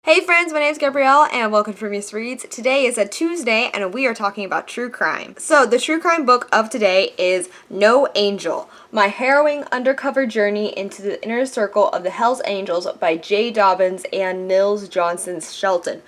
Hey friends, my name is Gabrielle and welcome to FrumiousReads. Today is a Tuesday and we are talking about true crime. So the true crime book of today is No Angel, My Harrowing Undercover Journey into the Inner Circle of the Hells Angels by Jay Dobyns and Nils Shelton.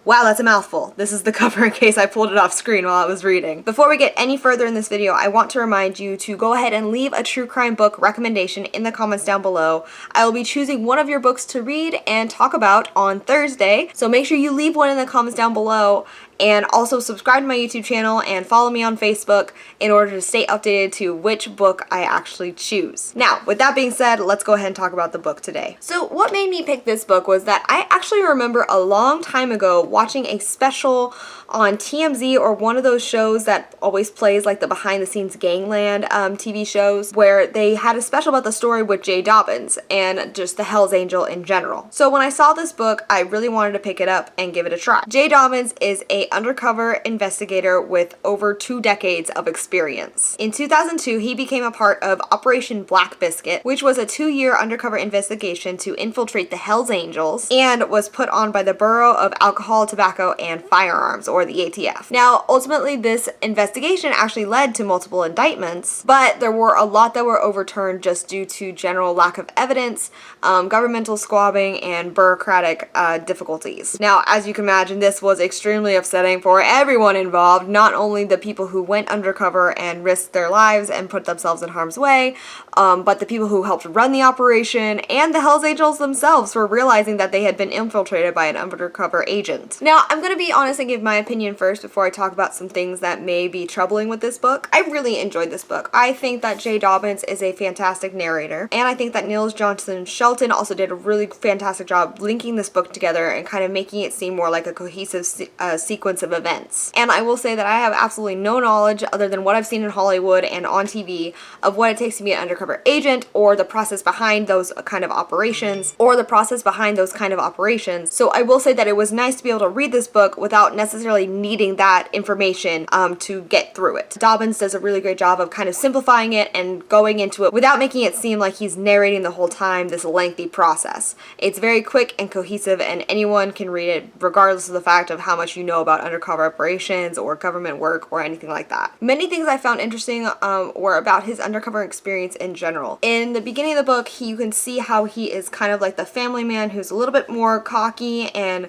Wow, that's a mouthful. This is the cover in case I pulled it off screen while I was reading. Before we get any further in this video, I want to remind you to go ahead and leave a true crime book recommendation in the comments down below. I will be choosing one of your books to read and talk about on Thursday, so make sure you leave one in the comments down below. And also subscribe to my YouTube channel and follow me on Facebook in order to stay updated to which book I actually choose. Now, with that being said, let's go ahead and talk about the book today. So what made me pick this book was that I actually remember a long time ago watching a special on TMZ or one of those shows that always plays like the behind the scenes gangland TV shows, where they had a special about the story with Jay Dobyns and just the Hells Angel in general. So when I saw this book, I really wanted to pick it up and give it a try. Jay Dobyns is a undercover investigator with over 2 decades of experience. In 2002, he became a part of Operation Black Biscuit, which was a 2-year undercover investigation to infiltrate the Hells Angels and was put on by the Bureau of Alcohol, Tobacco, and Firearms, or the ATF. Now, ultimately, this investigation actually led to multiple indictments, but there were a lot that were overturned just due to general lack of evidence, governmental squabbling, and bureaucratic difficulties. Now, as you can imagine, this was extremely upsetting for everyone involved, not only the people who went undercover and risked their lives and put themselves in harm's way, but the people who helped run the operation and the Hells Angels themselves for realizing that they had been infiltrated by an undercover agent. Now, I'm going to be honest and give my opinion first before I talk about some things that may be troubling with this book. I really enjoyed this book. I think that Jay Dobyns is a fantastic narrator, and I think that Nils Shelton also did a really fantastic job linking this book together and kind of making it seem more like a cohesive sequence of events. And I will say that I have absolutely no knowledge other than what I've seen in Hollywood and on TV of what it takes to be an undercover agent, or the process behind those kind of operations, So I will say that it was nice to be able to read this book without necessarily needing that information to get through it. Dobyns does a really great job of kind of simplifying it and going into it without making it seem like he's narrating the whole time this lengthy process. It's very quick and cohesive, and anyone can read it regardless of the fact of how much you know about undercover operations or government work or anything like that. Many things I found interesting were about his undercover experience in general. In the beginning of the book, you can see how he is kind of like the family man who's a little bit more cocky and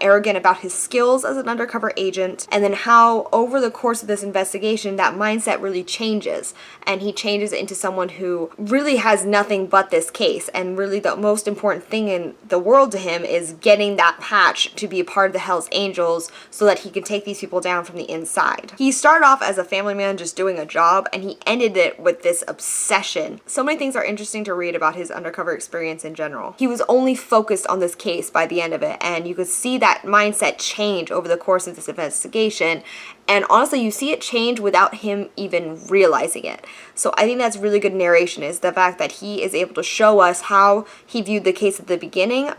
arrogant about his skills as an undercover agent, and then how over the course of this investigation that mindset really changes, and he changes into someone who really has nothing but this case, and really the most important thing in the world to him is getting that patch to be a part of the Hells Angels so that he can take these people down from the inside. He started off as a family man just doing a job, and he ended it with this obsession. So many things are interesting to read about his undercover experience in general. He was only focused on this case by the end of it, and you could see that mindset change over the course of this investigation, and honestly you see it change without him even realizing it. So I think that's really good narration, is the fact that he is able to show us how he viewed the case at the beginning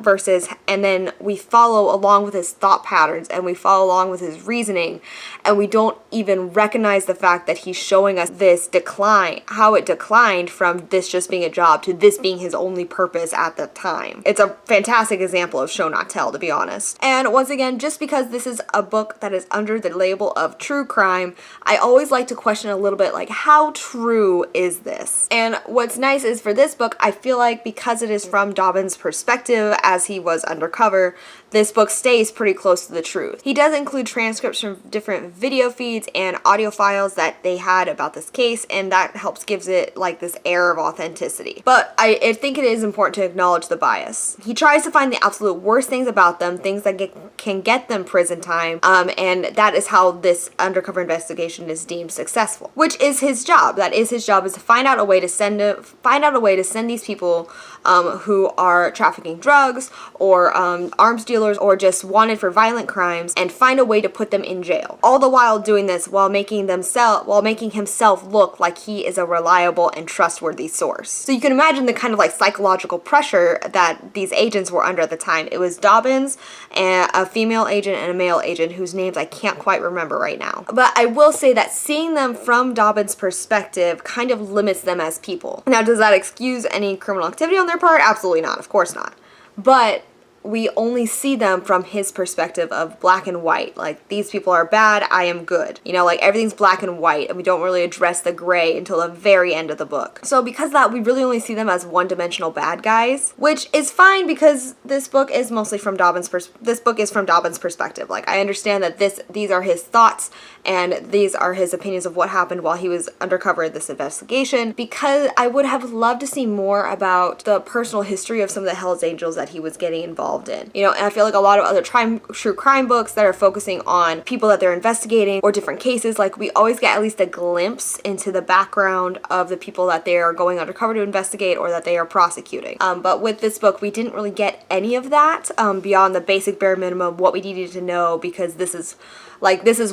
and then we follow along with his thought patterns and we follow along with his reasoning, and we don't even recognize the fact that he's showing us this decline, how it declined from this just being a job to this being his only purpose at the time. It's a fantastic example of show not tell, to be honest. And once again, just because this is a book that is under the label of true crime, I always like to question a little bit, like, how true is this? And what's nice is for this book, I feel like because it is from Dobyns' perspective as he was undercover, this book stays pretty close to the truth. He does include transcripts from different video feeds and audio files that they had about this case, and that gives it like this air of authenticity. But I think it is important to acknowledge the bias. He tries to find the absolute worst things about them, things that can get them prison time, and that is how this undercover investigation is deemed successful, which is his job. That is his job, is to find out a way to send these people who are trafficking drugs or arms dealers or just wanted for violent crimes, and find a way to put them in jail. All the while doing this while making himself look like he is a reliable and trustworthy source. So you can imagine the kind of like psychological pressure that these agents were under at the time. It was Dobyns, and a female agent and a male agent whose names I can't quite remember right now. But I will say that seeing them from Dobyns' perspective kind of limits them as people. Now, does that excuse any criminal activity on their part? Absolutely not. Of course not. But we only see them from his perspective of black and white. Like, these people are bad, I am good. You know, like everything's black and white, and we don't really address the gray until the very end of the book. So because of that, we really only see them as one-dimensional bad guys, which is fine because this book is mostly from Dobyns' perspective. Like, I understand that these are his thoughts and these are his opinions of what happened while he was undercover in this investigation, because I would have loved to see more about the personal history of some of the Hells Angels that he was getting involved in. You know, and I feel like a lot of other true crime books that are focusing on people that they're investigating or different cases, like we always get at least a glimpse into the background of the people that they are going undercover to investigate or that they are prosecuting. But with this book, we didn't really get any of that beyond the basic bare minimum, what we needed to know, because this is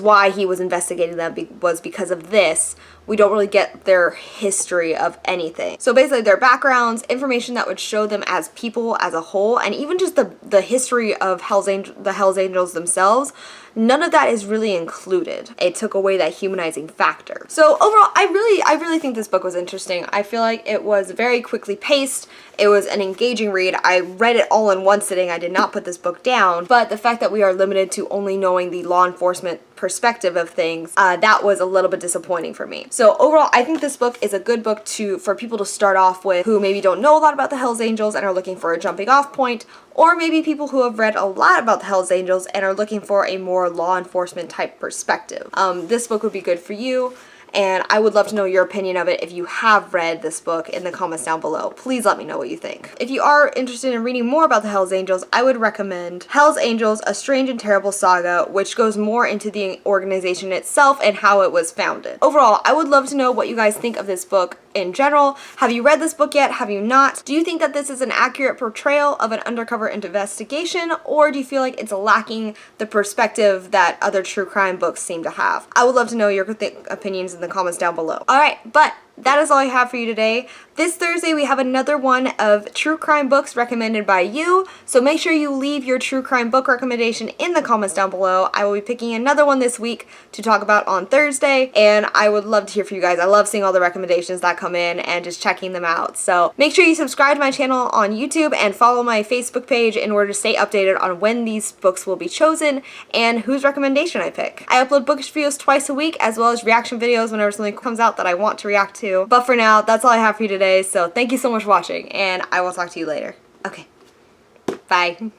why he was investigating them, was because of this. We don't really get their history of anything. So basically their backgrounds, information that would show them as people as a whole, and even just the history of the Hells Angels themselves, none of that is really included. It took away that humanizing factor. So overall, I really think this book was interesting. I feel like it was very quickly paced. It was an engaging read. I read it all in one sitting. I did not put this book down, but the fact that we are limited to only knowing the law enforcement perspective of things, that was a little bit disappointing for me. So overall, I think this book is a good book for people to start off with who maybe don't know a lot about the Hells Angels and are looking for a jumping off point, or maybe people who have read a lot about the Hells Angels and are looking for a more law enforcement type perspective. This book would be good for you. And I would love to know your opinion of it if you have read this book in the comments down below. Please let me know what you think. If you are interested in reading more about the Hells Angels, I would recommend Hells Angels, A Strange and Terrible Saga, which goes more into the organization itself and how it was founded. Overall, I would love to know what you guys think of this book in general. Have you read this book yet? Have you not? Do you think that this is an accurate portrayal of an undercover investigation, or do you feel like it's lacking the perspective that other true crime books seem to have? I would love to know your opinions in the comments down below. Alright, but that is all I have for you today. This Thursday we have another one of true crime books recommended by you, so make sure you leave your true crime book recommendation in the comments down below. I will be picking another one this week to talk about on Thursday, and I would love to hear from you guys. I love seeing all the recommendations that come in and just checking them out. So make sure you subscribe to my channel on YouTube and follow my Facebook page in order to stay updated on when these books will be chosen and whose recommendation I pick. I upload bookish videos twice a week, as well as reaction videos whenever something comes out that I want to react to. But for now, that's all I have for you today, so thank you so much for watching, and I will talk to you later. Okay, bye.